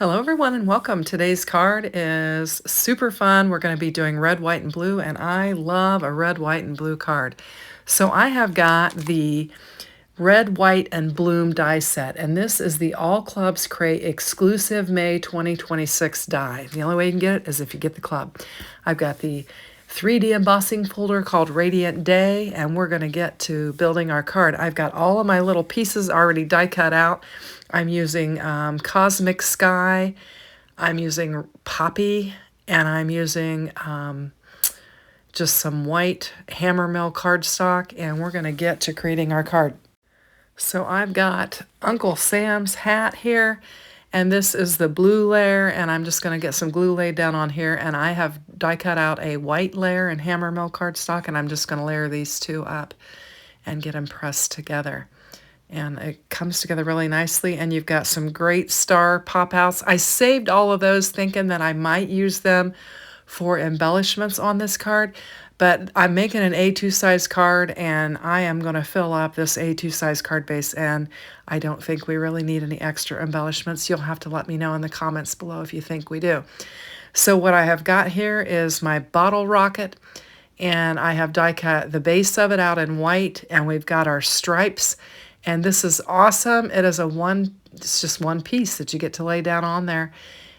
Hello everyone and welcome. Today's card is super fun. We're going to be doing red, white, and blue, and I love a red, white, and blue card. So I have got the red, white, and bloom die set, and this is the All Clubs Crate exclusive May 2026 die. The only way you can get it is if you get the club. I've got the 3D embossing folder called Radiant Day, and we're going to get to building our card. I've got all of my little pieces already die cut out. I'm using Cosmic Sky, I'm using Poppy, and I'm using just some white hammer mill cardstock, and we're going to get to creating our card. So I've got Uncle Sam's hat here, and this is the blue layer, and I'm just going to get some glue laid down on here, and I have die cut out a white layer in hammer mill cardstock, and I'm just going to layer these two up and get them pressed together. And it comes together really nicely, and you've got some great star pop-outs. I saved all of those thinking that I might use them for embellishments on this card, but I'm making an A2 size card, and I am going to fill up this A2 size card base, and I don't think we really need any extra embellishments. You'll have to let me know in the comments below if you think we do. So what I have got here is my bottle rocket, and I have die cut the base of it out in white, and we've got our stripes. And this is awesome. It's just one piece that you get to lay down on there.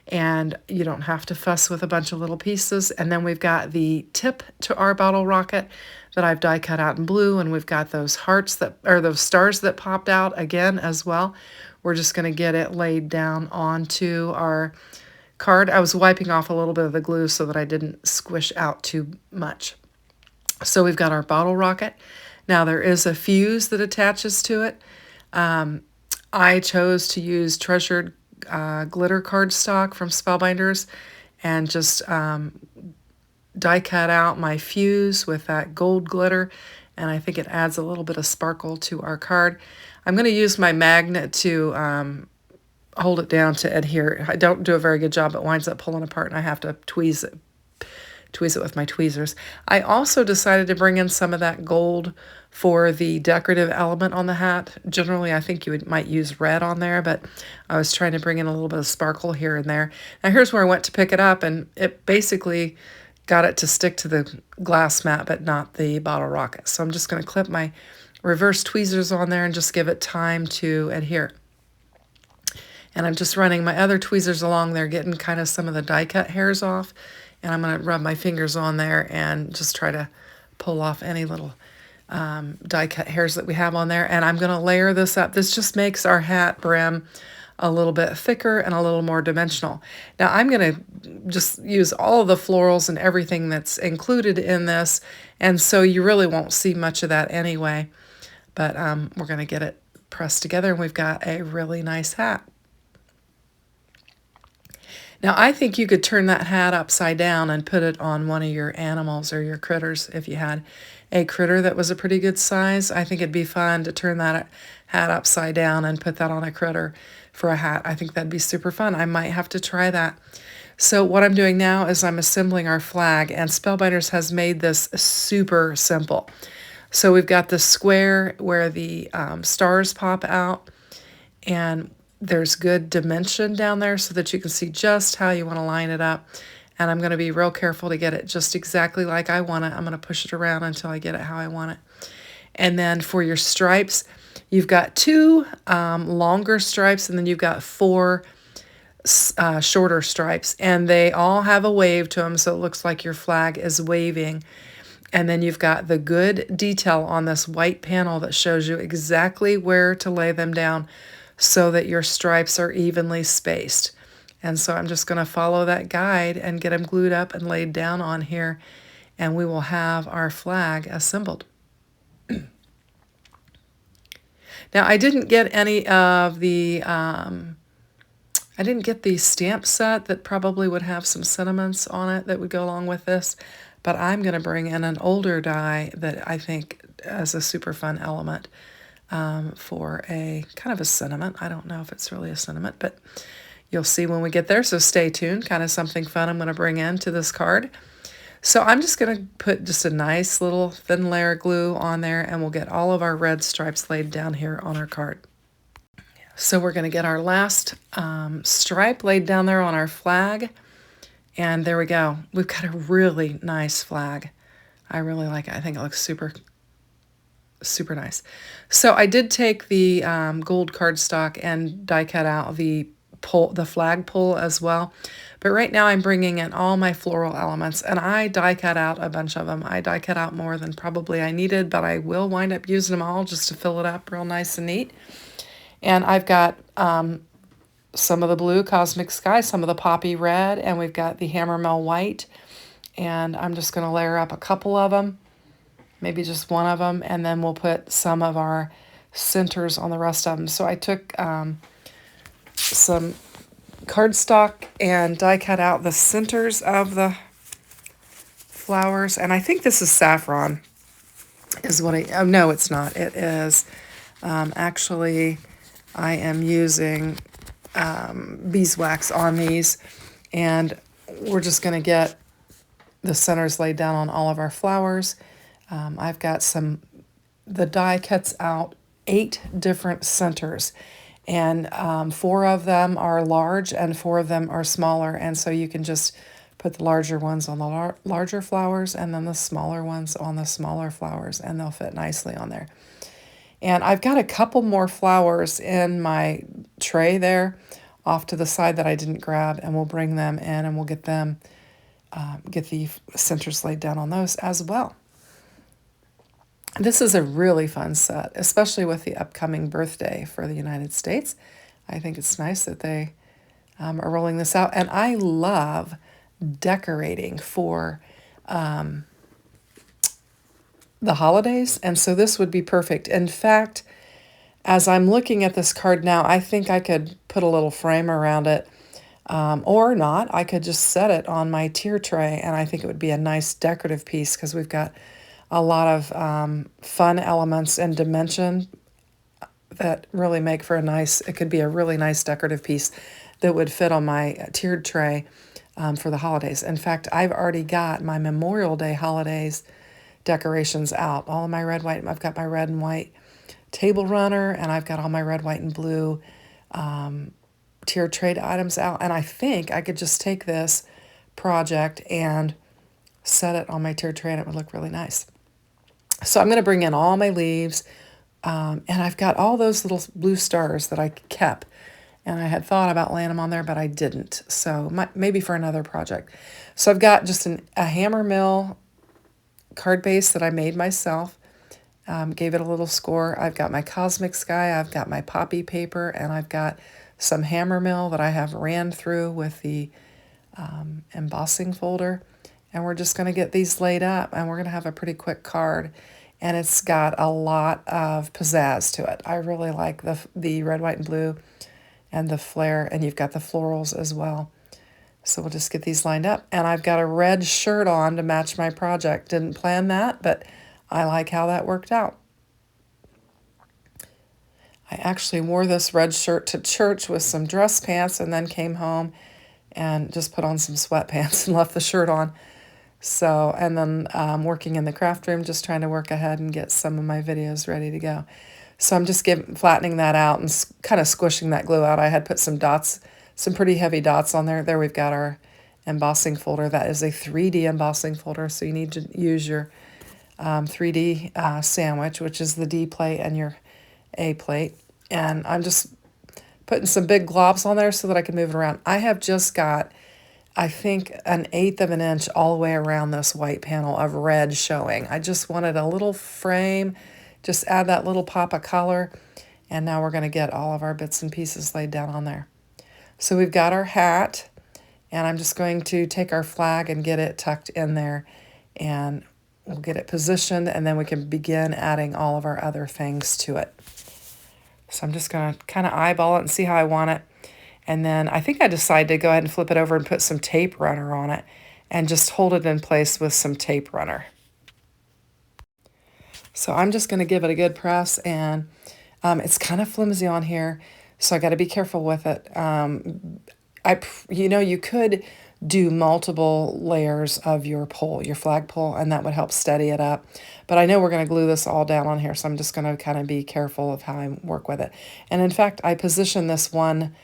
And you don't have to fuss with a bunch of little pieces. And then we've got the tip to our bottle rocket that I've die cut out in blue. And we've got those hearts those stars that popped out again as well. We're just going to get it laid down onto our card. I was wiping off a little bit of the glue so that I didn't squish out too much. So we've got our bottle rocket. Now there is a fuse that attaches to it. I chose to use treasured glitter cardstock from Spellbinders and just die cut out my fuse with that gold glitter, and I think it adds a little bit of sparkle to our card. I'm going to use my magnet to hold it down to adhere. I don't do a very good job. It winds up pulling apart, and I have to tweeze it with my tweezers. I also decided to bring in some of that gold for the decorative element on the hat. Generally, I think you might use red on there, but I was trying to bring in a little bit of sparkle here and there. Now here's where I went to pick it up, and it basically got it to stick to the glass mat, but not the bottle rocket. So I'm just going to clip my reverse tweezers on there and just give it time to adhere. And I'm just running my other tweezers along there, getting kind of some of the die cut hairs off. And I'm going to rub my fingers on there and just try to pull off any little die cut hairs that we have on there. And I'm going to layer this up. This just makes our hat brim a little bit thicker and a little more dimensional. Now I'm going to just use all of the florals and everything that's included in this. And so you really won't see much of that anyway. But we're going to get it pressed together, and we've got a really nice hat. Now, I think you could turn that hat upside down and put it on one of your animals or your critters. If you had a critter that was a pretty good size, I think it'd be fun to turn that hat upside down and put that on a critter for a hat. I think that'd be super fun. I might have to try that. So what I'm doing now is I'm assembling our flag, and Spellbinders has made this super simple. So we've got the square where the stars pop out, and there's good dimension down there so that you can see just how you want to line it up. And I'm going to be real careful to get it just exactly like I want it. I'm going to push it around until I get it how I want it. And then for your stripes, you've got two longer stripes, and then you've got four shorter stripes. And they all have a wave to them, so it looks like your flag is waving. And then you've got the good detail on this white panel that shows you exactly where to lay them down so that your stripes are evenly spaced. And so I'm just going to follow that guide and get them glued up and laid down on here, and we will have our flag assembled. Now I didn't get any of the, I didn't get the stamp set that probably would have some sentiments on it that would go along with this, but I'm going to bring in an older die that I think is a super fun element. For a kind of a sentiment. I don't know if it's really a sentiment, but you'll see when we get there, so stay tuned. Kind of something fun I'm going to bring into this card. So I'm just going to put just a nice little thin layer of glue on there, and we'll get all of our red stripes laid down here on our card. So we're going to get our last stripe laid down there on our flag. And there we go. We've got a really nice flag. I really like it. I think it looks super, super nice. So I did take the gold cardstock and die cut out the flag pole as well. But right now I'm bringing in all my floral elements, and I die cut out a bunch of them. I die cut out more than probably I needed, but I will wind up using them all just to fill it up real nice and neat. And I've got some of the blue Cosmic Sky, some of the poppy red, and we've got the hammermill white. And I'm just going to layer up a couple of them, maybe just one of them, and then we'll put some of our centers on the rest of them. So I took some cardstock and die cut out the centers of the flowers. And I think this is saffron is what oh no, it's not. It is actually, I am using beeswax on these, and we're just going to get the centers laid down on all of our flowers. I've got the die cuts out 8 different centers, and 4 of them are large and 4 of them are smaller, and so you can just put the larger ones on the larger flowers and then the smaller ones on the smaller flowers, and they'll fit nicely on there. And I've got a couple more flowers in my tray there off to the side that I didn't grab, and we'll bring them in and we'll get them get the centers laid down on those as well. This is a really fun set, especially with the upcoming birthday for the United States. I think it's nice that they are rolling this out. And I love decorating for the holidays, and so this would be perfect. In fact, as I'm looking at this card now, I think I could put a little frame around it, or not. I could just set it on my tier tray, and I think it would be a nice decorative piece because we've got a lot of fun elements and dimension that really make for it could be a really nice decorative piece that would fit on my tiered tray for the holidays. In fact, I've already got my Memorial Day holidays decorations out. All of my red, white, I've got my red and white table runner, and I've got all my red, white, and blue tiered trade items out. And I think I could just take this project and set it on my tiered tray, and it would look really nice. So I'm going to bring in all my leaves, and I've got all those little blue stars that I kept, and I had thought about laying them on there, but I didn't. So maybe for another project. So I've got just a hammer mill card base that I made myself. Gave it a little score. I've got my Cosmic Sky, I've got my poppy paper, and I've got some hammer mill that I have ran through with the embossing folder. And we're just going to get these laid up, and we're going to have a pretty quick card. And it's got a lot of pizzazz to it. I really like the red, white, and blue and the flare, and you've got the florals as well. So we'll just get these lined up. And I've got a red shirt on to match my project. Didn't plan that, but I like how that worked out. I actually wore this red shirt to church with some dress pants and then came home and just put on some sweatpants and left the shirt on. So, and then working in the craft room, just trying to work ahead and get some of my videos ready to go. So I'm just flattening that out and kind of squishing that glue out. I had put some dots, some pretty heavy dots on there. There we've got our embossing folder. That is a 3D embossing folder, so you need to use your 3D sandwich, which is the D plate and your A plate. And I'm just putting some big globs on there so that I can move it around. I have just got, I think, 1/8 of an inch all the way around this white panel of red showing. I just wanted a little frame, just add that little pop of color, and now we're going to get all of our bits and pieces laid down on there. So we've got our hat, and I'm just going to take our flag and get it tucked in there, and we'll get it positioned, and then we can begin adding all of our other things to it. So I'm just going to kind of eyeball it and see how I want it. And then I think I decided to go ahead and flip it over and put some tape runner on it and just hold it in place with some tape runner. So I'm just going to give it a good press, and it's kind of flimsy on here, so I got to be careful with it. You could do multiple layers of your pole, your flag pole, and that would help steady it up. But I know we're going to glue this all down on here, so I'm just going to kind of be careful of how I work with it. And in fact, I positioned this one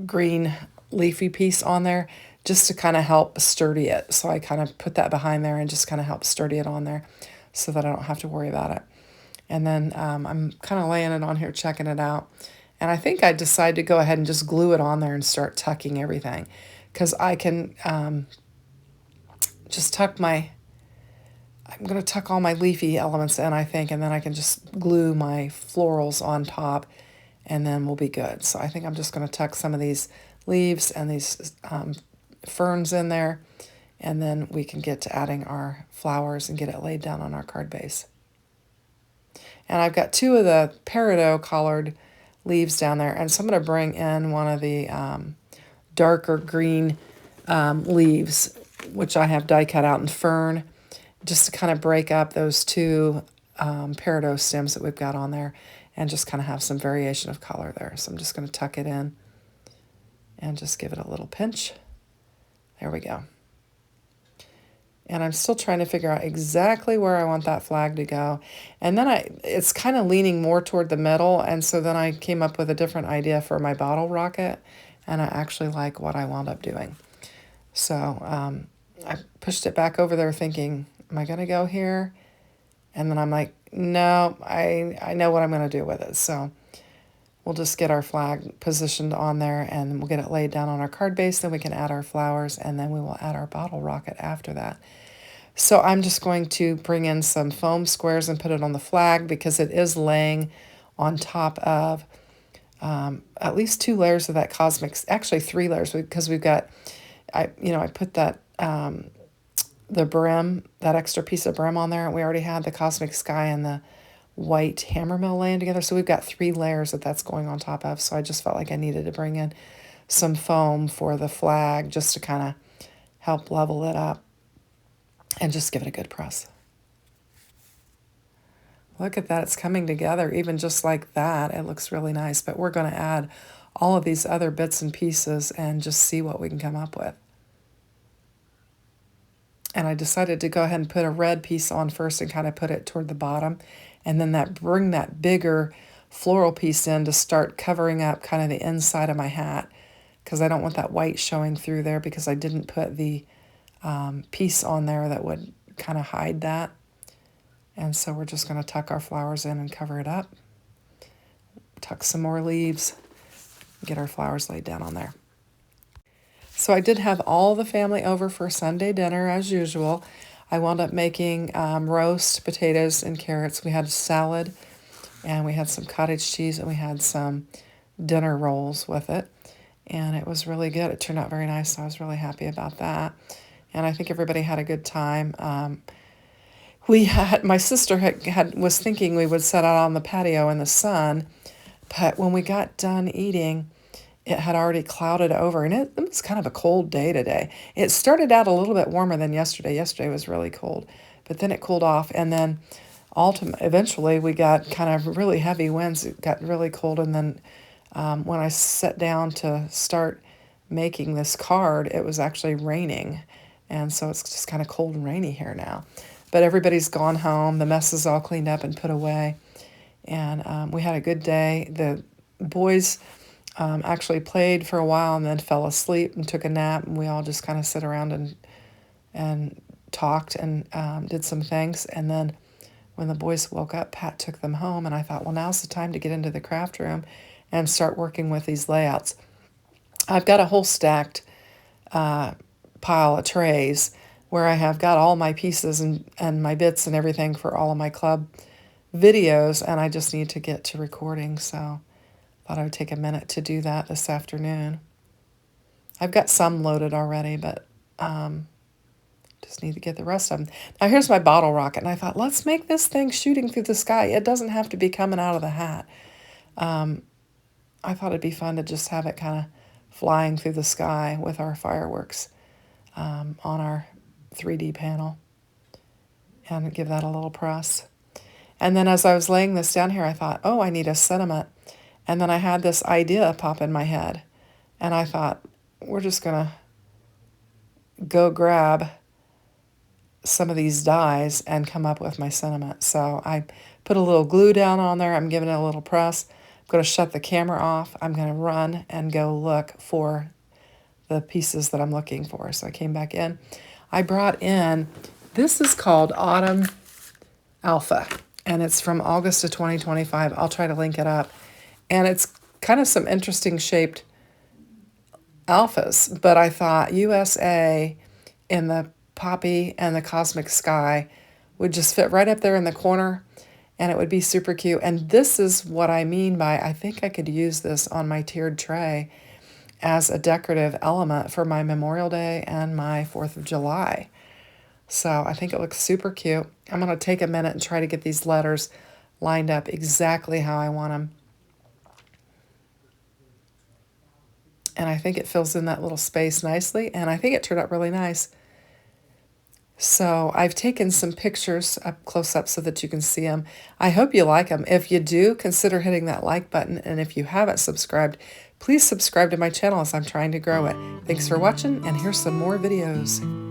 green leafy piece on there just to kind of help sturdy it. So I kind of put that behind there and just kind of help sturdy it on there so that I don't have to worry about it. And then I'm kind of laying it on here, checking it out. And I think I decided to go ahead and just glue it on there and start tucking everything. Because I can just tuck my, I'm going to tuck all my leafy elements in, I think, and then I can just glue my florals on top, and then we'll be good. So I think I'm just going to tuck some of these leaves and these ferns in there, and then we can get to adding our flowers and get it laid down on our card base. And I've got two of the peridot colored leaves down there, and so I'm going to bring in one of the darker green leaves, which I have die cut out in fern, just to kind of break up those two peridot stems that we've got on there and just kind of have some variation of color there. So I'm just going to tuck it in and just give it a little pinch. There we go. And I'm still trying to figure out exactly where I want that flag to go. And then it's kind of leaning more toward the middle, and so then I came up with a different idea for my bottle rocket, and I actually like what I wound up doing. So I pushed it back over there thinking, am I going to go here? And then I'm like, no, I know what I'm going to do with it. So we'll just get our flag positioned on there, and we'll get it laid down on our card base. Then we can add our flowers, and then we will add our bottle rocket after that. So I'm just going to bring in some foam squares and put it on the flag because it is laying on top of at least 2 layers of that cosmic, actually 3 layers, because we've got, I put that, the brim, that extra piece of brim on there, and we already had the cosmic sky and the white hammer mill laying together. So we've got 3 layers that's going on top of. So I just felt like I needed to bring in some foam for the flag just to kind of help level it up and just give it a good press. Look at that, it's coming together even just like that. It looks really nice, but we're going to add all of these other bits and pieces and just see what we can come up with. And I decided to go ahead and put a red piece on first and kind of put it toward the bottom, and then bring that bigger floral piece in to start covering up kind of the inside of my hat, because I don't want that white showing through there because I didn't put the piece on there that would kind of hide that. And so we're just going to tuck our flowers in and cover it up. Tuck some more leaves, get our flowers laid down on there. So I did have all the family over for Sunday dinner as usual. I wound up making roast potatoes and carrots. We had a salad, and we had some cottage cheese, and we had some dinner rolls with it. And it was really good. It turned out very nice, so I was really happy about that. And I think everybody had a good time. My sister was thinking we would set out on the patio in the sun, but when we got done eating, it had already clouded over, and it was kind of a cold day today. It started out a little bit warmer than yesterday. Yesterday was really cold, but then it cooled off, and then eventually we got kind of really heavy winds. It got really cold, and then when I sat down to start making this card, it was actually raining, and so it's just kind of cold and rainy here now. But everybody's gone home. The mess is all cleaned up and put away, and we had a good day. The boys actually played for a while and then fell asleep and took a nap, and we all just kind of sit around and talked and did some things. And then when the boys woke up, Pat took them home, and I thought, well, now's the time to get into the craft room and start working with these layouts. I've got a whole stacked pile of trays where I have got all my pieces and my bits and everything for all of my club videos, and I just need to get to recording, so I thought I would take a minute to do that this afternoon. I've got some loaded already, but just need to get the rest of them. Now here's my bottle rocket, and I thought, let's make this thing shooting through the sky. It doesn't have to be coming out of the hat. I thought it'd be fun to just have it kind of flying through the sky with our fireworks on our 3D panel, and give that a little press. And then as I was laying this down here, I thought, oh, I need a sentiment. And then I had this idea pop in my head, and I thought, we're just going to go grab some of these dies and come up with my sentiment. So I put a little glue down on there. I'm giving it a little press. I'm going to shut the camera off. I'm going to run and go look for the pieces that I'm looking for. So I came back in. I brought in, this is called Autumn Alpha, and it's from August of 2025. I'll try to link it up. And it's kind of some interesting shaped alphas, but I thought USA in the poppy and the cosmic sky would just fit right up there in the corner, and it would be super cute. And this is what I mean by, I think I could use this on my tiered tray as a decorative element for my Memorial Day and my 4th of July. So I think it looks super cute. I'm going to take a minute and try to get these letters lined up exactly how I want them. And I think it fills in that little space nicely, and I think it turned out really nice. So I've taken some pictures up close up so that you can see them. I hope you like them. If you do, consider hitting that like button, and if you haven't subscribed, please subscribe to my channel as I'm trying to grow it. Thanks for watching, and here's some more videos.